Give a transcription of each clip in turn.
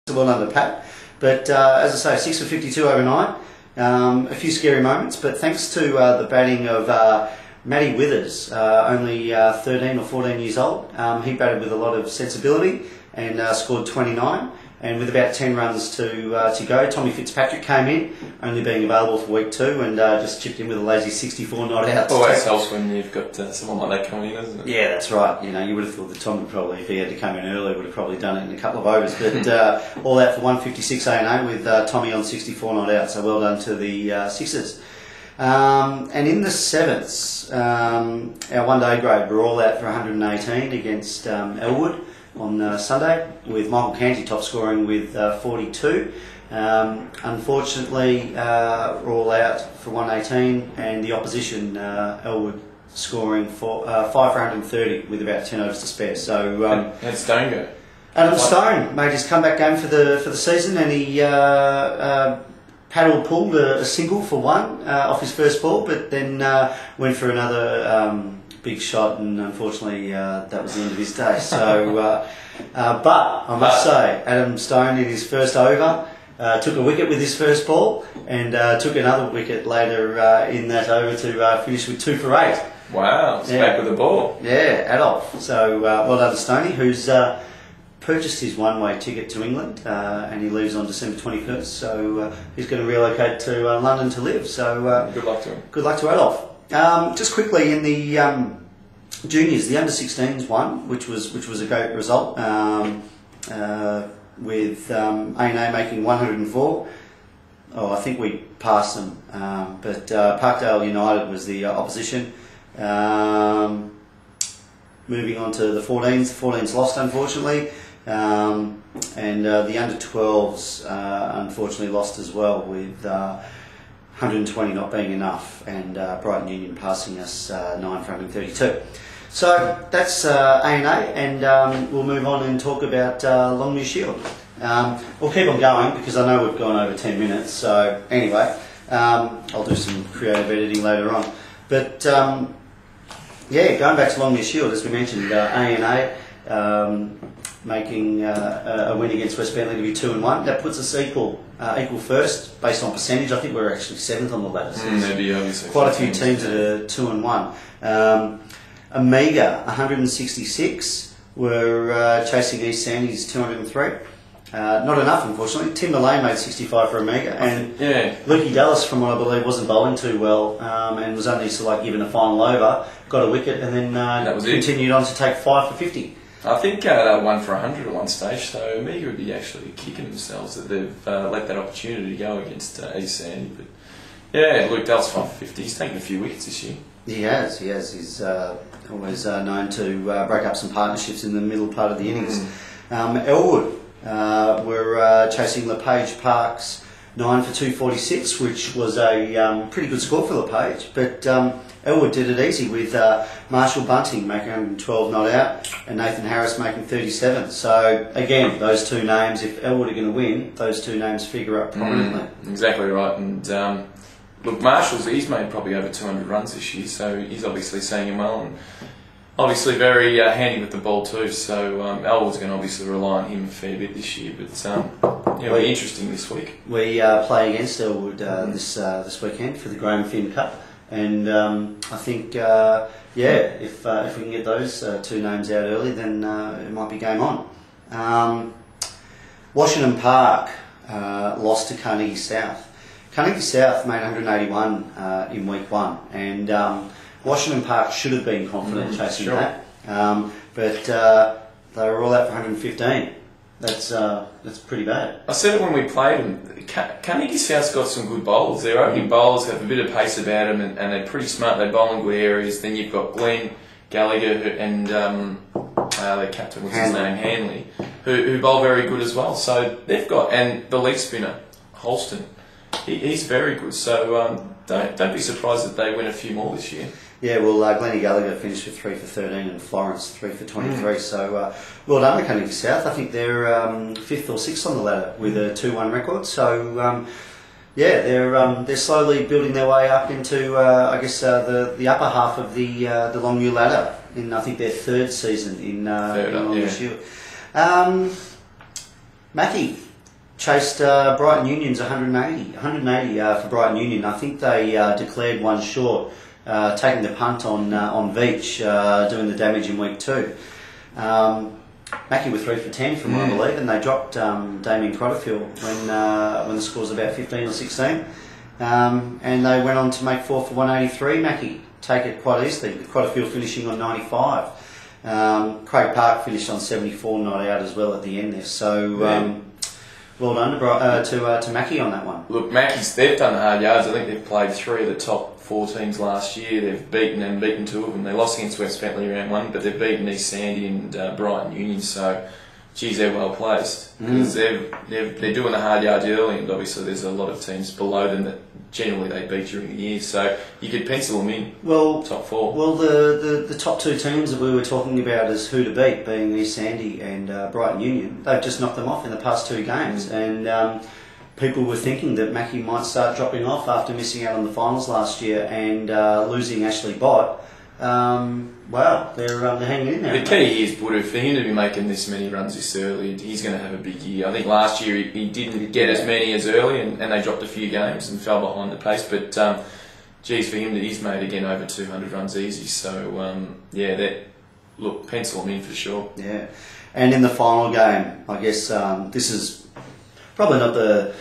well done to Pat. But as I say, 6 for 52 overnight. A few scary moments, but thanks to the batting of Matty Withers, only 13 or 14 years old. He batted with a lot of sensibility and scored 29. And with about 10 runs to go, Tommy Fitzpatrick came in, only being available for week 2, and just chipped in with a lazy 64 not out. Always helps when you've got someone like that coming in, doesn't it? Yeah, that's right. You know, you would have thought that Tom would probably, if he had to come in early, would have probably done it in a couple of overs. But all out for 156 A&A with Tommy on 64 not out. So well done to the Sixers. And in the sevens, our one-day grade, we're all out for 118 against Elwood on Sunday, with Michael Canty top scoring with 42. Unfortunately, we're all out for 118, and the opposition, Elwood, scoring for 5 for 130 with about 10 overs to spare. So how'd Stone go? Adam Stone made his comeback game for the season, and he paddle pulled a single for one off his first ball, but then went for another big shot, and unfortunately that was the end of his day. So, but I must say, Adam Stone in his first over took a wicket with his first ball, and took another wicket later in that over to finish with 2 for 8. Wow, it's back with the ball. Yeah, Adolf. So well done to Stoney, who's purchased his one-way ticket to England, and he leaves on December 21st. So he's going to relocate to London to live. So good luck to him. Good luck to Adolf. Just quickly in the juniors, the under-16s won, which was a great result, with A&A making 104. Oh, I think we passed them, but Parkdale United was the opposition. Moving on to the 14s, the 14s lost unfortunately, and the under-12s unfortunately lost as well, with 120 not being enough, and Brighton Union passing us 9 for 132. So that's A&A, and we'll move on and talk about Longmere Shield. We'll keep on going because I know we've gone over 10 minutes, so anyway, I'll do some creative editing later on. But yeah, going back to Longmere Shield, as we mentioned, A&A making a win against West Bentley to be 2-1. That puts us equal first based on percentage. I think we're actually 7th on the ladder. So quite a few teams that are 2-1. Omega 166 were chasing East Sandy's 203. Not enough, unfortunately. Tim Mullane made 65 for Omega, and Lukey Dallas, from what I believe, wasn't bowling too well, and was only given a final over, got a wicket, and then continued on to take 5 for 50. I think they were 1 for 100 at one stage, so Omega would be actually kicking themselves that they've let that opportunity go against East Sandy. But yeah, Luke Dallas 5 for 50. He's taken a few wickets this year. He has. He's always known to break up some partnerships in the middle part of the innings. Elwood were chasing LePage Park's 9 for 246, which was a pretty good score for LePage, but Elwood did it easy with Marshall Bunting making 112 not out and Nathan Harris making 37. So again, those two names, if Elwood are going to win, those two names figure up prominently. Exactly right. And look, Marshall's, he's made probably over 200 runs this year, so he's obviously seeing him well, and obviously very handy with the ball too. So Elwood's going to obviously rely on him a fair bit this year, but yeah, it'll be interesting this week. We play against Elwood this weekend for the Graham Finn Cup, and I think yeah, if we can get those two names out early, then it might be game on. Washington Park lost to Carnegie South. Carnegie South made 181 in week 1, and Washington Park should have been confident chasing that, but they were all out for 115. That's pretty bad. I said it when we played them. Carnegie South's got some good bowlers. Their opening bowlers have a bit of pace about them, and they're pretty smart. They bowl in good areas. Then you've got Glenn Gallagher and their captain, what's his name, Hanley, who bowl very good as well. So they've got, and the leg spinner Holston, he's very good. So don't be surprised that they win a few more this year. Yeah, well, Glennie Gallagher finished with 3 for 13 and Florence 3 for 23. So well done to Carnegie South. I think they're 5th or 6th on the ladder with a 2-1 record. So yeah, they're slowly building their way up into I guess the upper half of the Longmere ladder in, I think, their 3rd season in Longmere Shield. Mackie chased Brighton Union's 180 for Brighton Union. I think they declared one short, taking the punt on Veach, doing the damage in week 2. Mackie were 3 for 10 from what I believe, and they dropped Damien Crotterfield when the score was about 15 or 16. And they went on to make 4 for 183. Mackie take it quite easily, with Crotterfield finishing on 95. Craig Park finished on 74, not out as well at the end there. So well done to Mackie on that one. Look, they've done the hard yards. I think they've played 3 of the top 4 teams last year. They've beaten 2 of them. They lost against West Bentley round 1, but they've beaten East Sandy and Brighton Union. So, geez, they're well placed because they're doing the hard yards early, and obviously there's a lot of teams below them that generally they beat during the year. So you could pencil them in. Well, top 4. Well, the top 2 teams that we were talking about as who to beat, being East Sandy and Brighton Union, they've just knocked them off in the past 2 games, and people were thinking that Mackie might start dropping off after missing out on the finals last year and losing Ashley Bott. Wow, they're hanging in there. The key is, Buddha, for him to be making this many runs this early, he's going to have a big year. I think last year he didn't get as many as early, and they dropped a few games and fell behind the pace. But geez, for him, he's made again over 200 runs easy. So look, pencil him in for sure. Yeah, and in the final game, I guess this is probably not a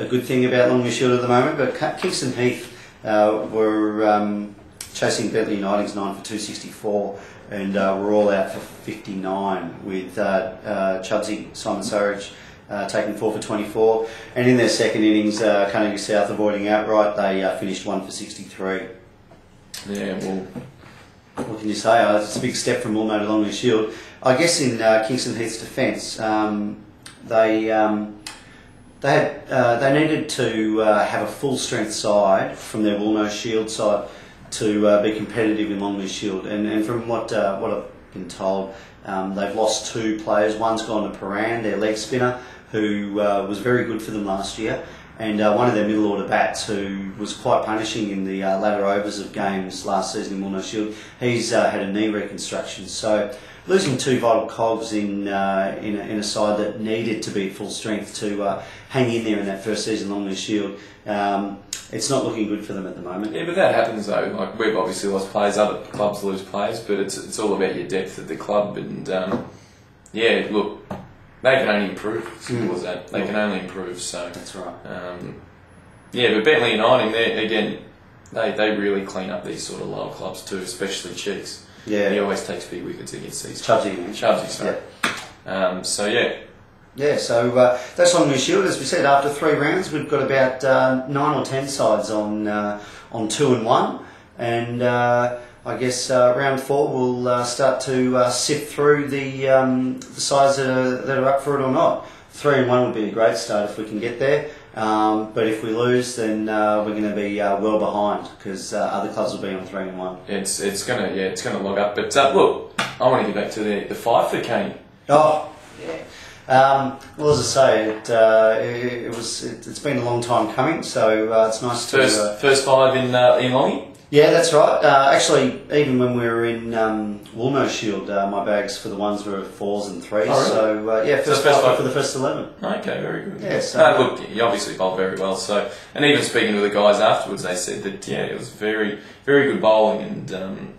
good thing about Longmeadow Shield at the moment, but Kingston Heath were chasing Bentley United's 9 for 264, and we're all out for 59 with Chubsy, Simon Surridge, taking 4 for 24. And in their second innings, Carnegie South avoiding outright, they finished 1 for 63. Yeah, well, what can you say? It's a big step from Longmeadow to Longmeadow Shield. I guess in Kingston Heath's defence, they needed to have a full strength side from their Woolno Shield side to be competitive in Longmeadow Shield, and from what I've been told, they've lost 2 players. One's gone to Paran, their leg spinner, who was very good for them last year, and one of their middle order bats, who was quite punishing in the latter overs of games last season in Woolno Shield. He's had a knee reconstruction, so losing 2 vital cogs in a side that needed to be at full strength to hang in there in that first season Longmeadow Shield, it's not looking good for them at the moment. Yeah, but that happens though. Like, we've obviously lost players, other clubs lose players, but it's all about your depth at the club. And look, they can only improve. Simple as that. They can only improve. So that's right. But Bentley United, they really clean up these sort of lower clubs too, especially Cheeks. Yeah, he always takes big wickets against these. Chubsy, sorry. Yeah. Yeah, so that's Longmeadow Shield. As we said, after 3 rounds, we've got about 9 or 10 sides on 2 and 1, and I guess round 4 we'll start to sift through the sides that are up for it or not. 3 and 1 would be a great start if we can get there, but if we lose, then we're going to be well behind, because other clubs will be on 3 and 1. It's gonna log up. But look, I want to get back to the 5 for Kane. Oh, yeah. Well, as I say, it's been a long time coming, so it's nice to first 5 in Longy. Yeah, that's right. Actually, even when we were in Woolno Shield, my bags for the ones were 4s and 3s. Oh, really? So first 5 for the first 11. Okay, very good. Yeah, so look, you obviously bowled very well. So, and even speaking to the guys afterwards, they said that it was very, very good bowling, and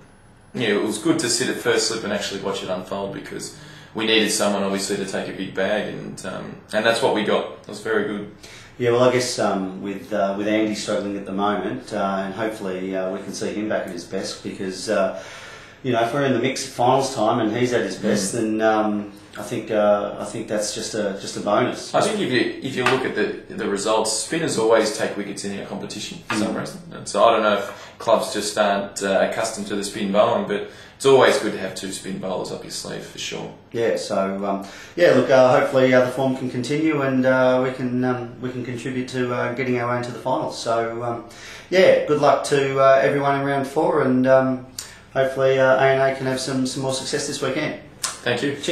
it was good to sit at first slip and actually watch it unfold, because we needed someone obviously to take a big bag, and that's what we got. It was very good. Yeah, well, I guess with Andy struggling at the moment, and hopefully we can see him back at his best, because if we're in the mix at finals time and he's at his best, then I think that's just a bonus. I think if you look at the results, spinners always take wickets in our competition for some reason. And so I don't know if clubs just aren't accustomed to the spin bowling, but it's always good to have 2 spin bowlers up your sleeve for sure. Yeah. So look, hopefully the form can continue, and we can contribute to getting our way into the finals. So good luck to everyone in round 4, and hopefully A&A can have some more success this weekend. Thank you. Cheers.